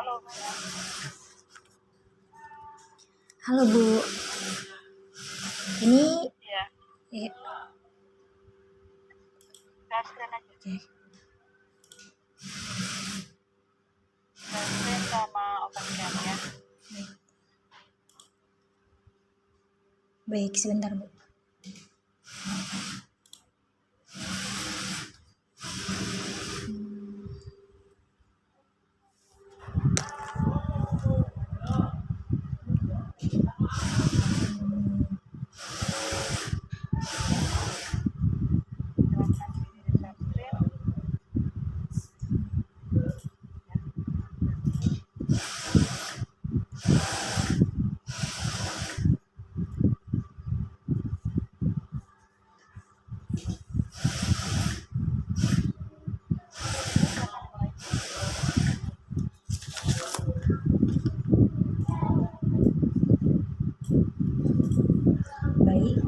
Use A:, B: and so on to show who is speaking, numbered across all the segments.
A: Halo Bu, ini
B: Iya. Screen aja. Screen sama open cam ya.
A: baik sebentar Bu.
B: Silakan di share screen. Silakan mulai.
A: Baik,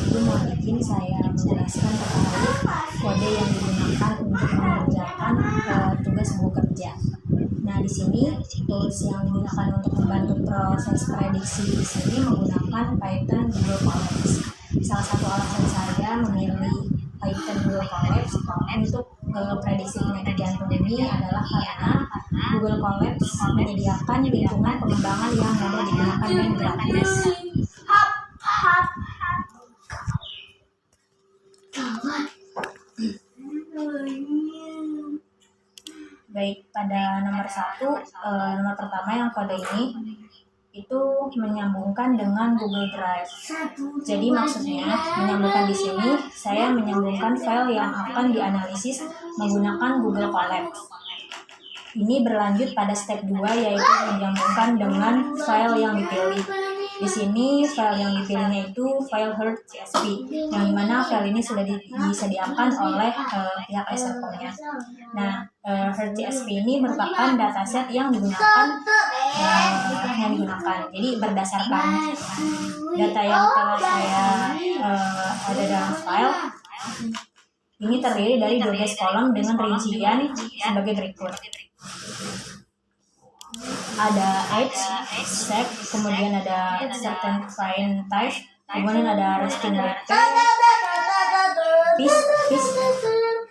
A: Ibu mau izin saya menjelaskan terkait kode yang digunakan untuk mengerjakan tugas buku kerja. Nah, di sini tools yang digunakan untuk membantu proses prediksi di sini menggunakan Python Google Colabs. Salah satu alasan saya memilih Python Google Colabs untuk prediksi penyakit jantung ini adalah karena Google Colabs menyediakan lingkungan pengembangan yang mudah digunakan dan gratis. Baik, pada nomor 1, nomor pertama yang kode ini itu menyambungkan dengan Google Drive. Jadi maksudnya menyambungkan di sini saya menyambungkan file yang akan dianalisis menggunakan Google Colabs. Ini berlanjut pada step 2 yaitu menyambungkan dengan file yang dipilih. Di sini file yang dipilihnya itu file heart.csv, yang dimana file ini sudah disediakan oleh pihak Esercom-nya. Nah, heart.csv ini merupakan dataset yang digunakan. Jadi berdasarkan data yang telah saya ada dalam file, ini terdiri dari 12 kolom dengan rincian sebagai berikut. Ada age, sex, kemudian ada certain fine type, kemudian ada resting rate,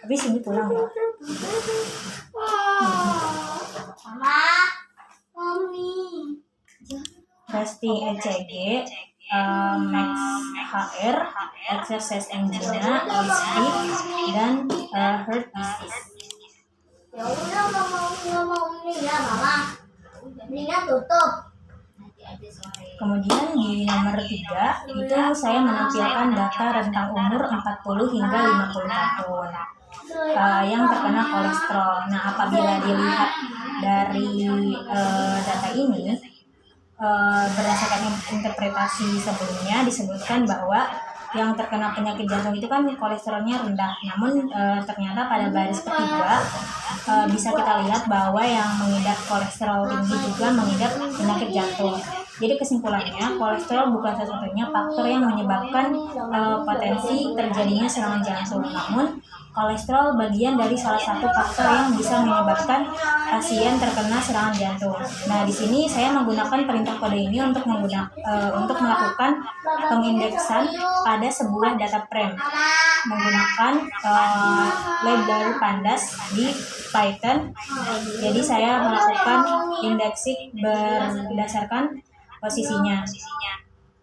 A: habis ini pulang ya. Resting ECG, max HR, exercise angina, speed, dan heart disease.
C: Ya udah ngomong ini ya mama, mendingan tutup.
A: Kemudian di nomor 3 itu saya menampilkan data rentang umur 40 hingga 50 tahun yang terkena kolesterol. Nah, apabila dilihat dari data ini, berdasarkan interpretasi sebelumnya disebutkan bahwa yang terkena penyakit jantung itu kan kolesterolnya rendah, namun ternyata pada baris ketiga bisa kita lihat bahwa yang mengidap kolesterol tinggi juga mengidap penyakit jantung. Jadi kesimpulannya, kolesterol bukan satu-satunya faktor yang menyebabkan potensi terjadinya serangan jantung, namun kolesterol bagian dari salah satu faktor yang bisa menyebabkan pasien terkena serangan jantung. Nah, di sini saya menggunakan perintah kode ini untuk melakukan pengindeksan pada sebuah data frame menggunakan library pandas di Python. Jadi saya melakukan indexing berdasarkan posisinya.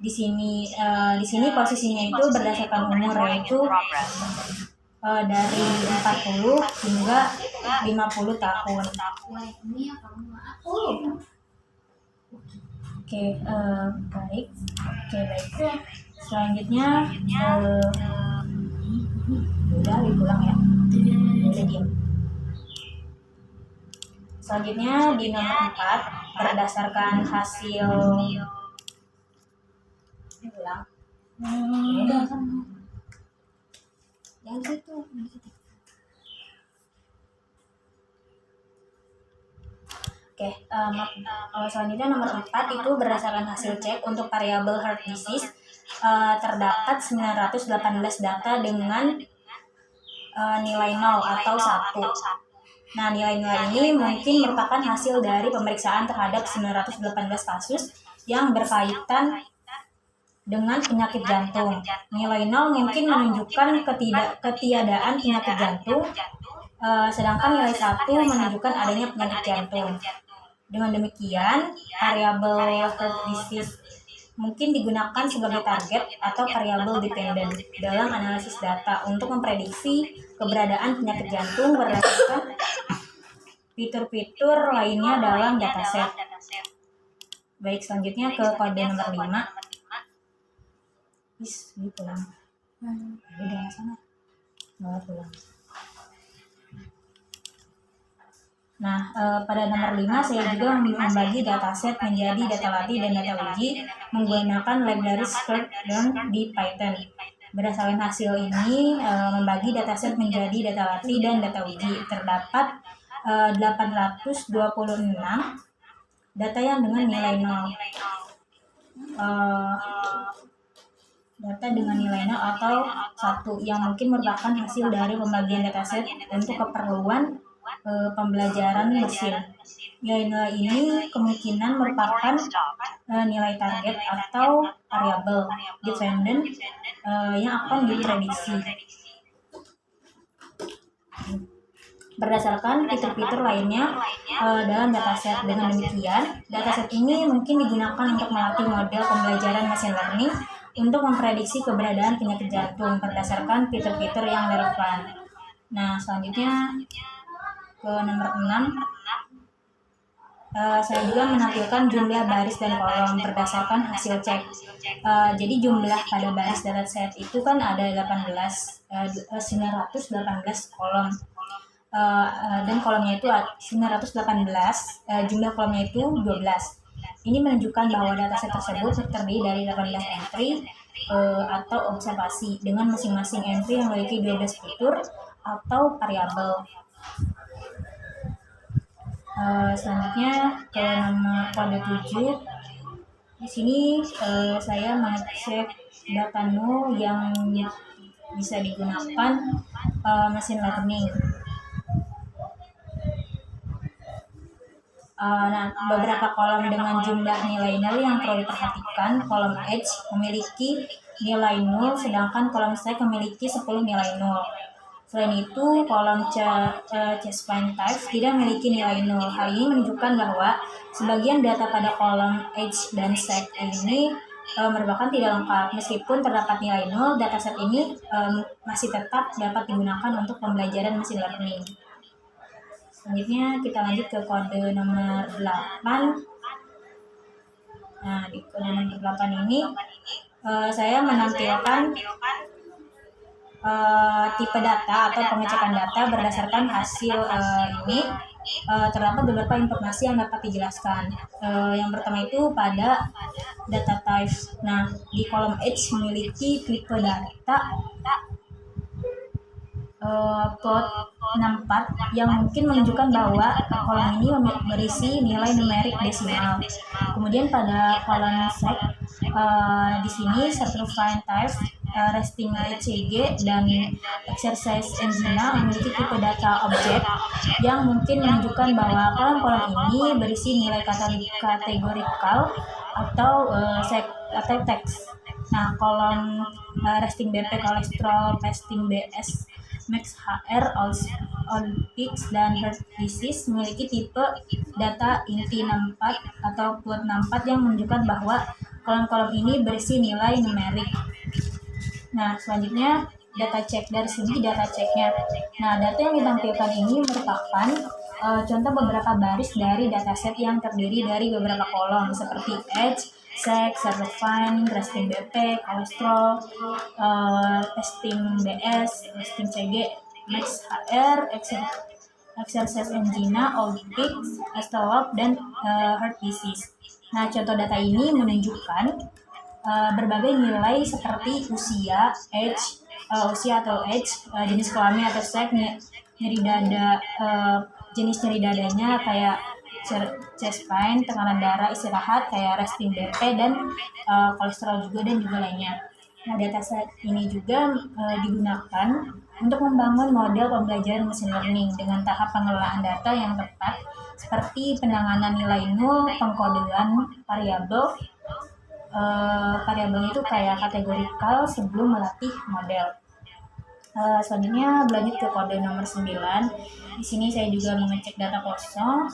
A: Di sini posisinya itu berdasarkan umur, yaitu dari 40 hingga 50 tahun. Oke, baik. Selanjutnya udah diulang ya. Udah diam. Selanjutnya di nomor 4, berdasarkan hasil ulang. Yang situ. Oke, selanjutnya nomor 4 itu berdasarkan hasil cek untuk variabel heart disease terdapat 918 data dengan nilai 0 atau 1. Nah, nilai-nilai ini mungkin merupakan hasil dari pemeriksaan terhadap 918 kasus yang berkaitan dengan penyakit jantung. Nilai 0 mungkin menunjukkan ketiadaan penyakit jantung, sedangkan nilai 1 menunjukkan adanya penyakit jantung. Dengan demikian, variabel heart disease mungkin digunakan sebagai target atau variabel dependent dalam analisis data untuk memprediksi keberadaan penyakit jantung berdasarkan fitur-fitur lainnya dalam dataset. Baik, selanjutnya ke kode nomor 5. Pulang. Udah sana. Mau pulang. Nah, pada nomor 5 saya juga membagi dataset menjadi data latih dan data uji menggunakan library Sklearn di Python. Berdasarkan hasil ini, membagi dataset menjadi data latih dan data uji. Terdapat 826 data yang dengan nilai 0. Data dengan nilai 0 atau 1 yang mungkin merupakan hasil dari pembagian dataset untuk keperluan pembelajaran mesin. Nilai-nilai ini kemungkinan merupakan nilai target atau variabel dependent yang akan diprediksi berdasarkan fitur-fitur lainnya dalam dataset. Dengan demikian, dataset ini mungkin digunakan untuk melatih model pembelajaran machine learning untuk memprediksi keberadaan penyakit jantung berdasarkan fitur-fitur yang relevan. Nah, selanjutnya ke nomor 6. Saya juga menampilkan jumlah baris dan kolom berdasarkan hasil cek. Jadi jumlah pada baris dataset itu kan ada 918 kolom. Dan kolomnya itu 918, jumlah kolomnya itu 12. Ini menunjukkan bahwa dataset tersebut terdiri dari 18 entry atau observasi dengan masing-masing entry yang memiliki 12 fitur atau variabel. Selanjutnya ke nomor kode 7. Di sini saya mengecek data null yang bisa digunakan machine learning. Nah, beberapa kolom dengan jumlah nilai nol yang perlu diperhatikan. Kolom H memiliki nilai 0, sedangkan kolom sec memiliki 10 nilai 0. Selain itu, kolom chespine type tidak memiliki nilai 0. Hal ini menunjukkan bahwa sebagian data pada kolom H dan sec ini merupakan tidak lengkap. Meskipun terdapat nilai 0, dataset ini masih tetap dapat digunakan untuk pembelajaran machine learning. Selanjutnya kita lanjut ke kode nomor 8. Nah, di kode nomor 8 ini saya menampilkan tipe data atau pengecekan data berdasarkan hasil ini. Terdapat beberapa informasi yang dapat dijelaskan. Yang pertama itu pada data types. Nah, di kolom H memiliki tipe data plot 64 yang mungkin menunjukkan bahwa kolom ini berisi nilai numerik desimal. Kemudian pada kolom sec di sini certified type, resting ECG dan exercise engine memiliki tipe data object yang mungkin menunjukkan bahwa kolom-kolom ini berisi nilai kategorikal atau teks. Nah, kolom resting BP kolesterol, fasting BS, max HR, all peaks, dan heart disease memiliki tipe data inti 64 atau plot 64 yang menunjukkan bahwa kolom-kolom ini berisi nilai numerik. Nah, selanjutnya data check. Dari segi data checknya. Nah, data yang ditampilkan ini merupakan contoh beberapa baris dari dataset yang terdiri dari beberapa kolom seperti age, sex, certifying, resting BP, kolesterol, testing BS, testing CG, max HR, exercise angina, all peaks, astolog, dan heart disease. Nah, contoh data ini menunjukkan berbagai nilai seperti usia, jenis kelamin atau seks, nyeri dada, jenis nyeri dadanya kayak chest pain, tekanan darah, istirahat kayak resting BP, dan kolesterol juga dan juga lainnya. Nah, dataset ini juga digunakan untuk membangun model pembelajaran machine learning dengan tahap pengelolaan data yang tepat seperti penanganan nilai nol, pengkodean variabel. Variabel itu kayak kategorikal sebelum melatih model. Selanjutnya berlanjut ke kode nomor 9. Di sini saya juga mengecek data kosong.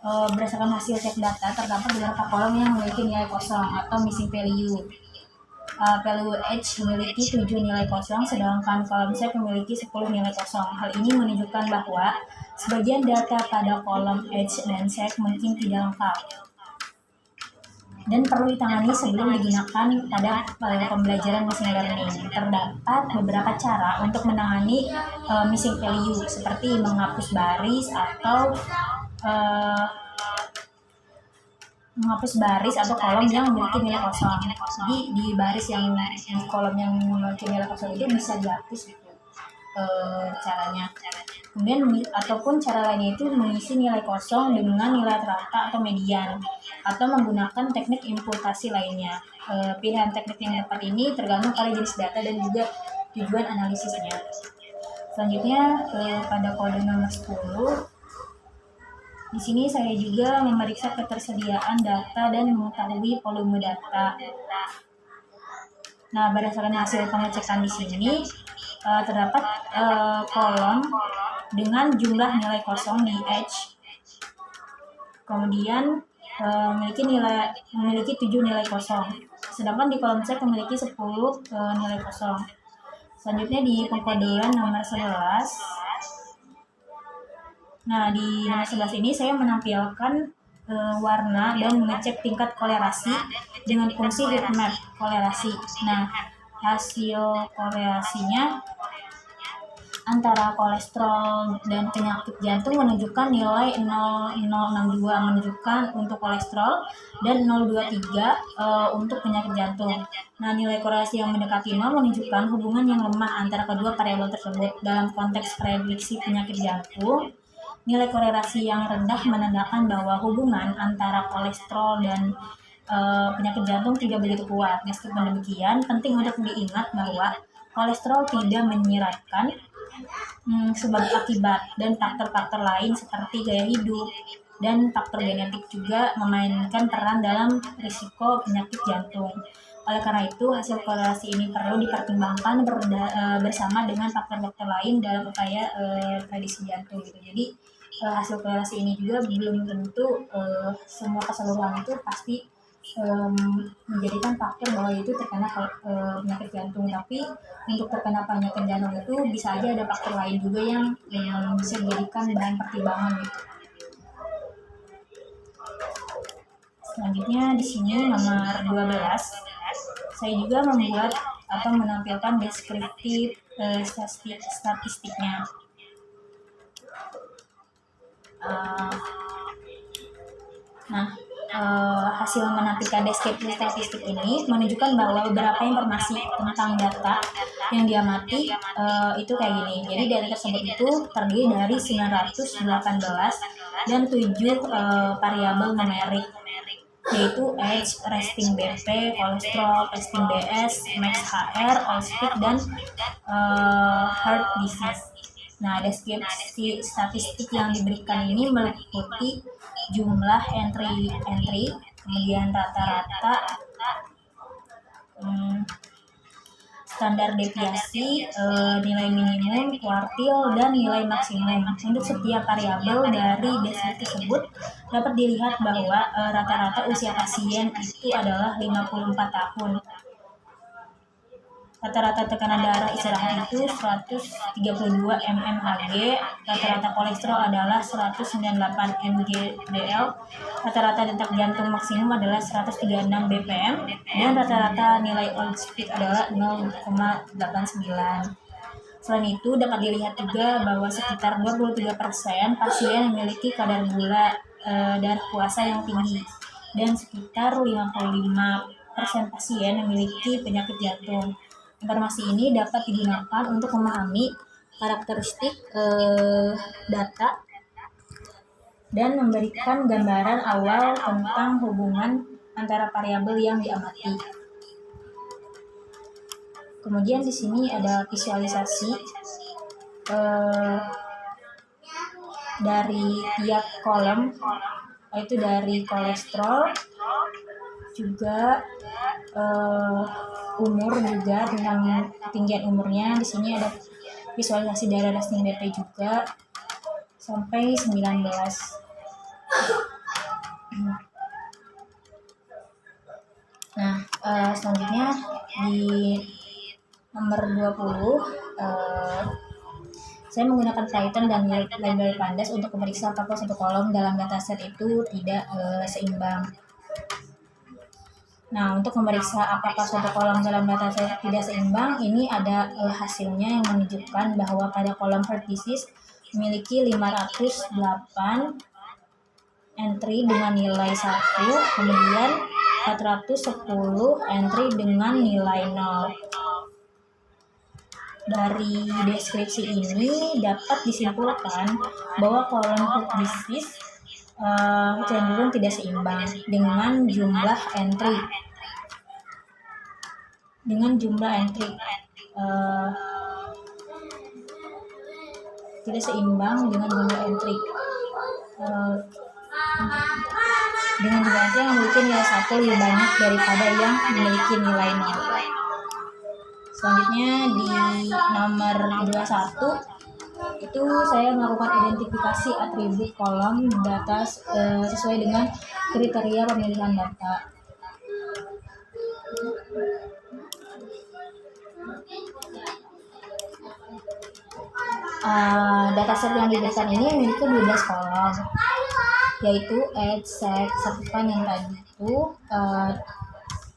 A: Berdasarkan hasil cek data terdapat beberapa kolom yang memiliki nilai kosong atau missing value. Value H memiliki 7 nilai kosong, sedangkan kolom Z memiliki 10 nilai kosong. Hal ini menunjukkan bahwa sebagian data pada kolom H dan Z mungkin tidak lengkap dan perlu ditangani sebelum digunakan pada pembelajaran machine learning. Terdapat beberapa cara untuk menangani missing value, seperti menghapus baris atau kolom yang memiliki nilai kosong. Jadi di baris yang di kolom yang memiliki nilai kosong itu bisa dihapus gitu caranya. Kemudian ataupun cara lainnya itu mengisi nilai kosong dengan nilai rata atau median, atau menggunakan teknik imputasi lainnya. Pilihan teknik yang tepat ini tergantung pada jenis data dan juga tujuan analisisnya. Selanjutnya pada kode nomor 10. Di sini saya juga memeriksa ketersediaan data dan mengetahui volume data. Nah, berdasarkan hasil pengecekan di sini terdapat kolom dengan jumlah nilai kosong di H. Kemudian memiliki 7 nilai kosong. Sedangkan di kolom Z memiliki 10 nilai kosong. Selanjutnya di pengkodean nomor 11. Nah, di nomor 11 ini saya menampilkan warna dan mengecek tingkat kolerasi dengan fungsi heatmap kolerasi. Nah, hasil kolerasinya antara kolesterol dan penyakit jantung menunjukkan nilai 0,062 menunjukkan untuk kolesterol dan 0,23 untuk penyakit jantung. Nah, nilai korelasi yang mendekati 0 menunjukkan hubungan yang lemah antara kedua variabel tersebut. Dalam konteks prediksi penyakit jantung, nilai korelasi yang rendah menandakan bahwa hubungan antara kolesterol dan penyakit jantung tidak begitu kuat. Meskipun demikian, penting untuk diingat bahwa kolesterol tidak menyiratkan sebagai akibat, dan faktor-faktor lain seperti gaya hidup dan faktor genetik juga memainkan peran dalam risiko penyakit jantung. Oleh karena itu, hasil korelasi ini perlu dipertimbangkan bersama dengan faktor-faktor lain dalam upaya prediksi jantung gitu. Jadi hasil korelasi ini juga belum tentu semua keseluruhan itu pasti menjadikan faktor bahwa itu terkena penyakit jantung, tapi untuk terkena penyakit jantung itu bisa aja ada faktor lain juga yang bisa dijadikan bahan pertimbangan gitu. Selanjutnya di sini nomor 12, saya juga membuat atau menampilkan deskriptif statistiknya. Hasil menampilkan deskripsi statistik ini menunjukkan bahwa beberapa informasi tentang data yang diamati itu kayak gini. Jadi data tersebut itu terdiri dari 918 dan 7 variabel numerik, yaitu age, resting BP, kolesterol, resting BS, max HR, all-speed, dan heart disease. Nah, deskripsi statistik yang diberikan ini meliputi jumlah entry, kemudian rata-rata, standar deviasi, nilai minimum, kuartil, dan nilai maksimum. Untuk setiap variabel dari deskripsi tersebut dapat dilihat bahwa rata-rata usia pasien itu adalah 54 tahun. Rata-rata tekanan darah istirahat itu 132 mmHg, rata-rata kolesterol adalah 198 mg/dl, rata-rata detak jantung maksimum adalah 136 bpm, dan rata-rata nilai all-speed adalah 0,89. Selain itu, dapat dilihat juga bahwa sekitar 23% pasien memiliki kadar gula darah puasa yang tinggi, dan sekitar 55% pasien memiliki penyakit jantung. Informasi ini dapat digunakan untuk memahami karakteristik data dan memberikan gambaran awal tentang hubungan antara variabel yang diamati. Kemudian di sini ada visualisasi dari tiap kolom, yaitu dari kolesterol, juga umur, juga tentang ketinggian umurnya. Di sini ada visualisasi darah resting BP juga sampai 19. Nah, selanjutnya di nomor 20, saya menggunakan Python dan library Pandas untuk memeriksa apakah satu kolom dalam dataset itu tidak seimbang. Nah, untuk memeriksa apakah suatu kolom dalam dataset tidak seimbang, ini ada hasilnya yang menunjukkan bahwa pada kolom heart disease memiliki 508 entry dengan nilai 1, kemudian 410 entry dengan nilai 0. Dari deskripsi ini dapat disimpulkan bahwa kolom heart disease cenderung tidak seimbang dengan jumlah entry. Tidak seimbang dengan jumlah entry. Dengan jumlah entry yang memiliki nilai 1 lebih banyak daripada yang memiliki nilai 0. Selanjutnya di nomor 21 itu saya melakukan identifikasi atribut kolom data sesuai dengan kriteria pemilihan data. Dataset yang diberikan ini memiliki 12 kolom, yaitu age, sex, sertifikat yang tadi itu.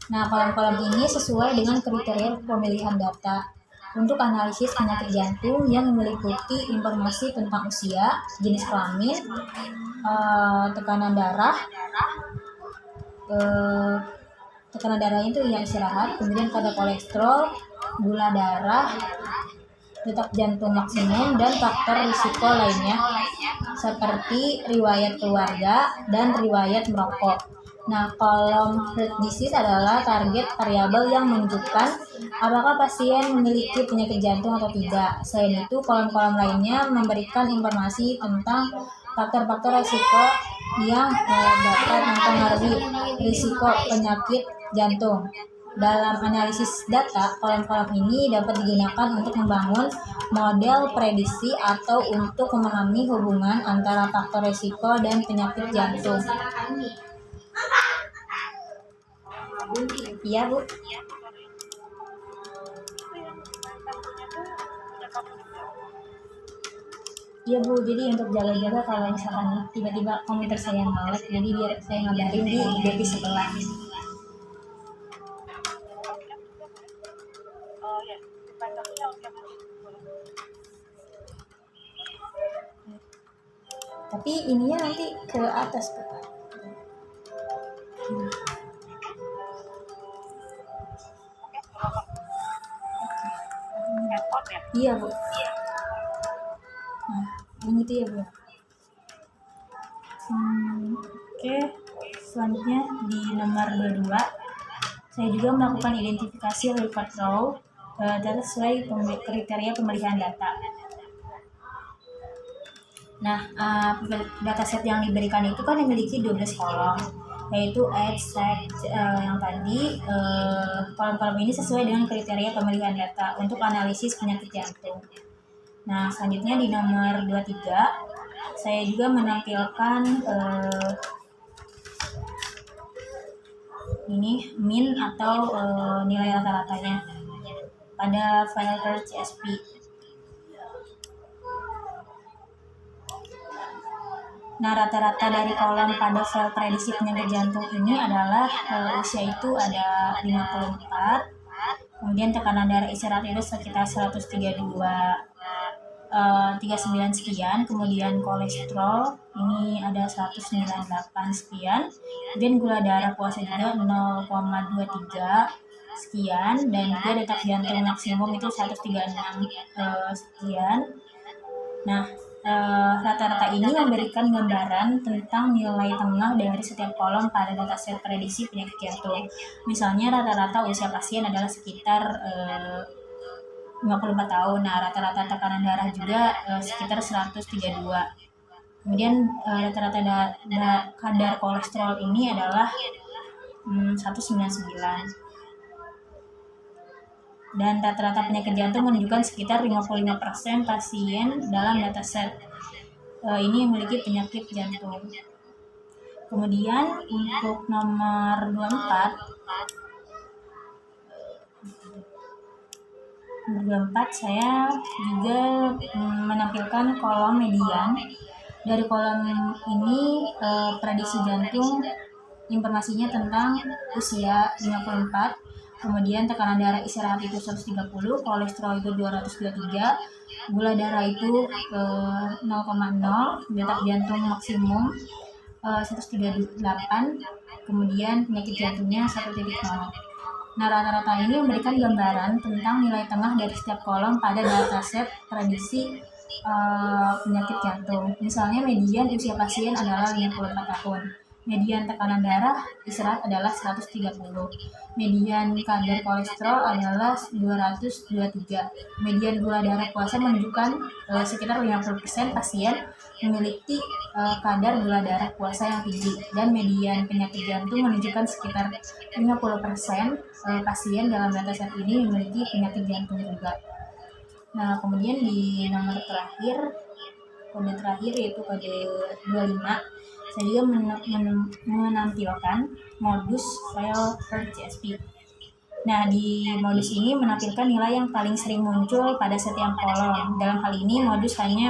A: Nah, kolom-kolom ini sesuai dengan kriteria pemilihan data untuk analisis penyakit jantung yang meliputi informasi tentang usia, jenis kelamin, tekanan darahnya itu yang istirahat, kemudian kadar kolesterol, gula darah, detak jantung maksimum, dan faktor risiko lainnya seperti riwayat keluarga dan riwayat merokok. Nah, kolom heart disease adalah target variabel yang menunjukkan apakah pasien memiliki penyakit jantung atau tidak. Selain itu, kolom-kolom lainnya memberikan informasi tentang faktor-faktor risiko yang dapat mempengaruhi risiko penyakit jantung. Dalam analisis data, kolom-kolom ini dapat digunakan untuk membangun model prediksi atau untuk memahami hubungan antara faktor risiko dan penyakit jantung. Iya, Bu. Iya, Bu, jadi untuk jaga-jaga kalau misalkan tiba-tiba komputer saya nge-lag, jadi biar saya ngabarin di DP sebelah. Tapi ininya nanti ke atas, Bu. Iya, Bu. Nah, ini tuh ya, Bu. Oke. Selanjutnya di nomor 22, saya juga melakukan identifikasi report row data sesuai kriteria pemilihan data. Nah, dataset yang diberikan itu kan memiliki 12 kolom, yaitu age, sex, yang tadi. Kolom-kolom ini sesuai dengan kriteria pemilihan data untuk analisis penyakit jantung. Nah, selanjutnya di nomor 23, saya juga menampilkan ini min atau nilai rata-ratanya pada file Heart CSP. Nah, rata-rata dari kolom pada file prediksi penyakit jantung ini adalah usia itu ada 54, kemudian tekanan darah istirahat itu sekitar 132, 39 sekian, kemudian kolesterol ini ada 198 sekian, kemudian gula darah puasa juga 0,23 sekian, dan juga detak jantung maksimum itu 136 sekian. Nah, Rata-rata ini memberikan gambaran tentang nilai tengah dari setiap kolom pada dataset prediksi penyakit jantung. Misalnya rata-rata usia pasien adalah sekitar 54 tahun. Nah, rata-rata tekanan darah juga sekitar 132. Kemudian rata-rata kadar kolesterol ini adalah 199. Dan rata-rata penyakit jantung menunjukkan sekitar 55% pasien dalam dataset ini memiliki penyakit jantung. Kemudian untuk nomor 24 saya juga menampilkan kolom median. Dari kolom ini prediksi jantung informasinya tentang usia 54, kemudian tekanan darah istirahat itu 130, kolesterol itu 223, gula darah itu 0,0, detak jantung maksimum 138, kemudian penyakit jantungnya 1,0. Nah, rata-rata ini memberikan gambaran tentang nilai tengah dari setiap kolom pada dataset prediksi penyakit jantung. Misalnya median usia pasien adalah 54 tahun. Median tekanan darah istirahat adalah 130. Median kadar kolesterol adalah 223. Median gula darah puasa menunjukkan sekitar 50% pasien memiliki kadar gula darah puasa yang tinggi, dan median penyakit jantung menunjukkan sekitar 50% pasien dalam dataset ini memiliki penyakit jantung juga. Nah, kemudian di nomor terakhir, kode terakhir yaitu kode 25, saya juga menampilkan modus file per GSP. Nah, di modus ini menampilkan nilai yang paling sering muncul pada setiap kolom. Dalam hal ini, modus hanya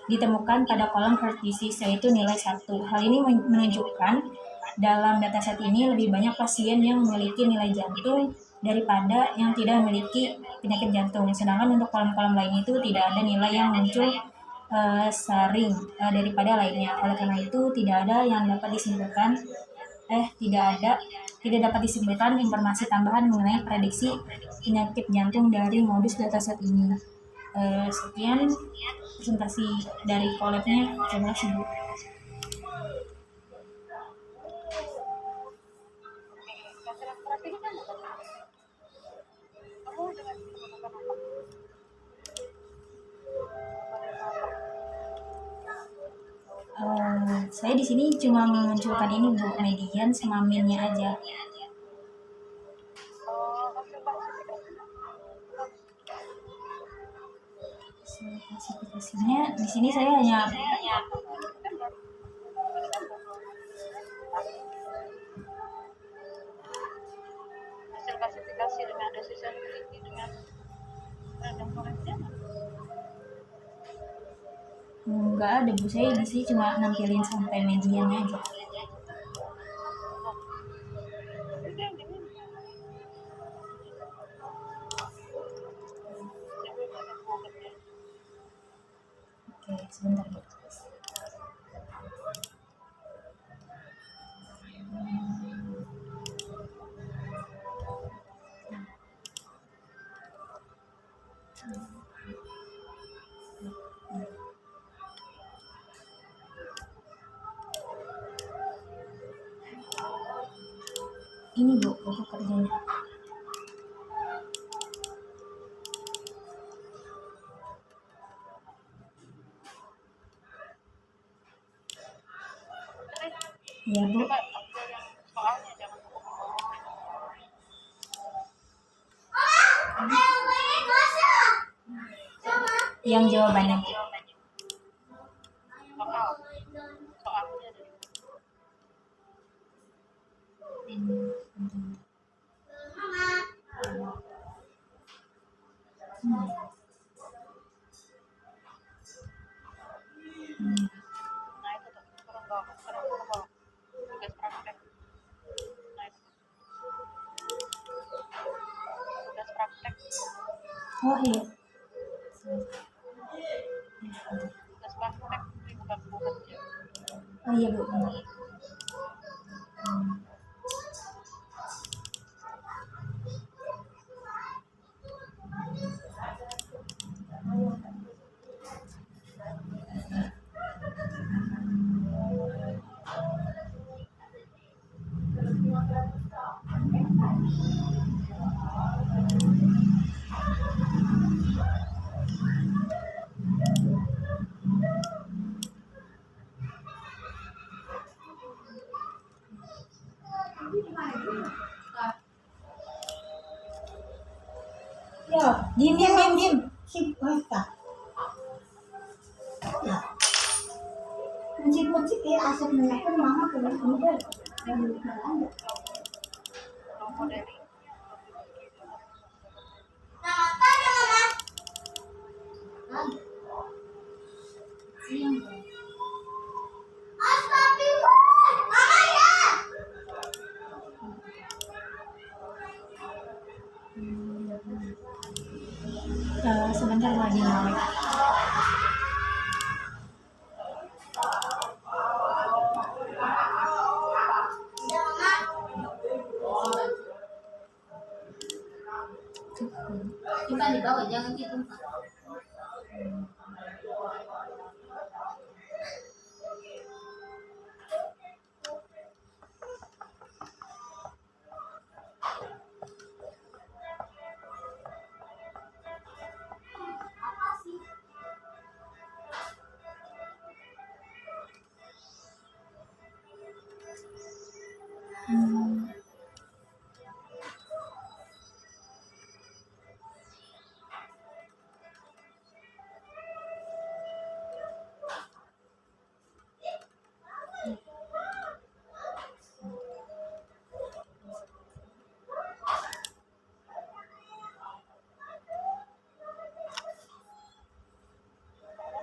A: ditemukan pada kolom heart disease, yaitu nilai 1. Hal ini menunjukkan dalam dataset ini lebih banyak pasien yang memiliki nilai jantung daripada yang tidak memiliki penyakit jantung. Sedangkan untuk kolom-kolom lain itu tidak ada nilai yang muncul sering daripada lainnya. Oleh karena itu tidak dapat disimpulkan informasi tambahan mengenai prediksi penyakit jantung dari modus dataset ini. Sekian presentasi dari kolabnya. Terima kasih, Bu.
B: Kasihan terapi ini kan bukan kamu dengan menggunakan apa?
A: Saya di sini cuma memunculkan ini, Bu, median sama minnya aja.
B: Hasil klasifikasi
A: Klasifikasinya di sini saya hanya
B: hasil klasifikasi dengan dosis yang tinggi dengan rendah kolesterol.
A: nggak ada, Bu. Saya di sini cuma nampilin sampai mediannya aja.
B: Itu yang diminta.
A: Oke, sebentar, Bu. Ini, Bu, buku kerjanya. Ya, Bu.
B: Coba ambil yang soalnya jangan
A: Yang jawabannya, Bu.
B: soalnya dari nah itu tuh turun bawah tugas praktek. Nah itu tugas praktek
A: Oh, iya.
B: tugas praktek ini bukan kerja.
A: Oh, iya, Bu. Bentar. Ya, diem.
C: Si basta. Ya. Muncik-muncik ya asap menekan mama kemudian dan ada.
B: Nomor dari
C: Nah, apa ya mama? Siang. Astagfirullah, mama ya.
A: Sebentar lagi mau.
C: Ya mama. Kita di bawah jangan gitu.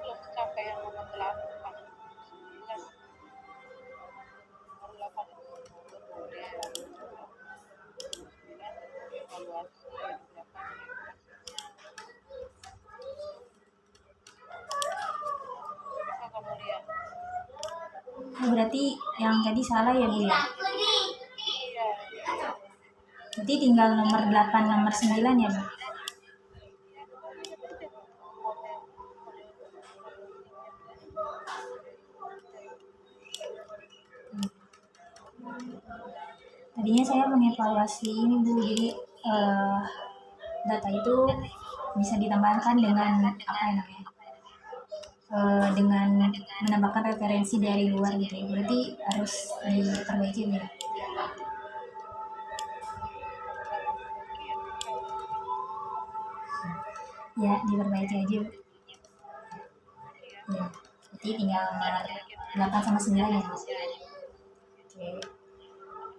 B: belum sampai yang nomor 8. 8 kemudian evaluasi yang dilakukan apa kamu lihat?
A: Oh, berarti yang tadi salah ya Bu ya?
B: Iya,
A: Berarti tinggal nomor 8, nomor 9 ya Bu? Tadinya saya mengevaluasi ini Bu, jadi data itu bisa ditambahkan dengan apa ya namanya? Dengan menambahkan referensi dari luar gitu ya. Berarti harus diperbaiki ya. Ya, diperbaiki aja Bu. Ya, berarti tinggal nomor 8 sama 9 ya Bu. Oke.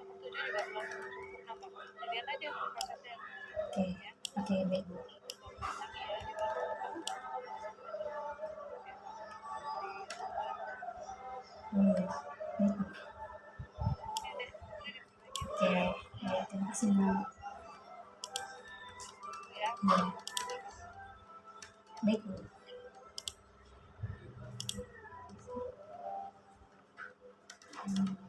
B: tujuh juga belum sempurna kok. Lihat aja prosesnya.
A: Oke, baik Bu. Baik Bu. Oke, ya, terima kasih Bu.
B: Ya.
A: Ya, baik Bu. Hmm.